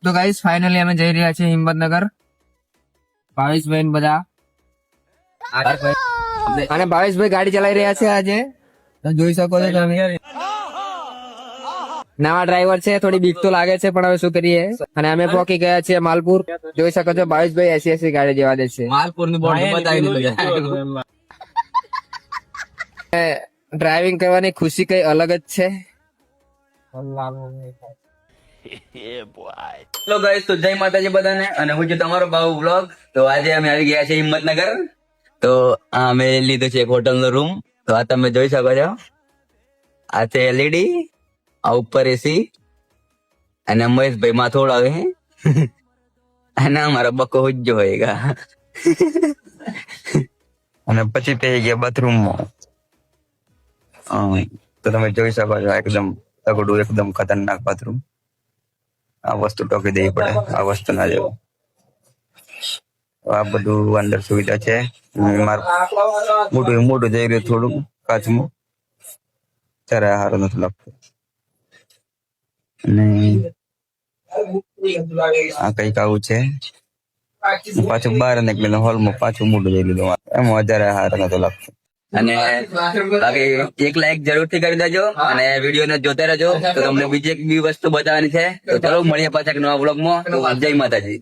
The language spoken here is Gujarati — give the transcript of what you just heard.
તો ગાઈસ ફાઇનલી અમે જઈ રહ્યા છીએ હિંમતનગર. ભાવેશભાઈ ને બધા અને ભાવેશભાઈ ગાડી ચલાવી રહ્યા છે આજે. તો જોઈ શકો છો તમે. નવા ડ્રાઈવર છે, થોડી બીક તો લાગે છે પણ હવે શું કરીએ. અને અમે પહોંચી ગયા છીએ માલપુર. જોઈ શકો છો ભાવેશભાઈ એસી ગાડી જેવા દે છે. માલપુર ની બોર્ડ બતાવી દીધું. ડ્રાઇવિંગ કરવાની ખુશી કઈ અલગ જ છે. હેલો ગાઈસ, તો જય માતાજી બધાને, અને હું છું તમારો બાબુ વ્લોગ. તો આજે અમે આવી ગયા છીએ હિંમતનગર. તો આ અમે લીધો છે એક હોટલ નો રૂમ. તો આ તમે જોઈ શકો છો. આ છે એલઈડી, આ ઉપર એસી, અને મહેશભાઈ માં થોડા આવે અને અમારા બકો હુજ્જો હોયગા. અને પછી તે ગયા બાથરૂમ માં. તો તમે જોઈ શકો છો એકદમ તગડું, એકદમ ખતરનાક બાથરૂમ. આ વસ્તુ ટોકી દેવી પડે, આ વસ્તુ ના જેવું. આ બધું અંદર સુવિધા છે. મોટું જઈ રહ્યું થોડું કાચમાં, ત્યારે સારું નથી લાગતું. અને આ કઈક આવું છે. પાછું બહાર નીકળીને હોલમાં પાછું મોટું જઈ લીધું. એમાં વધારે સારું નથી લાગતું. અને બાકી એક લાઈક જરૂર થી કરી દેજો, અને વિડીયો ને જોતા રહેજો. તો તમને બીજી એક બી વસ્તુ બતાવવાની છે. તો ચલો મળીએ પાછા એક નવા બ્લોગમાં. જય માતાજી.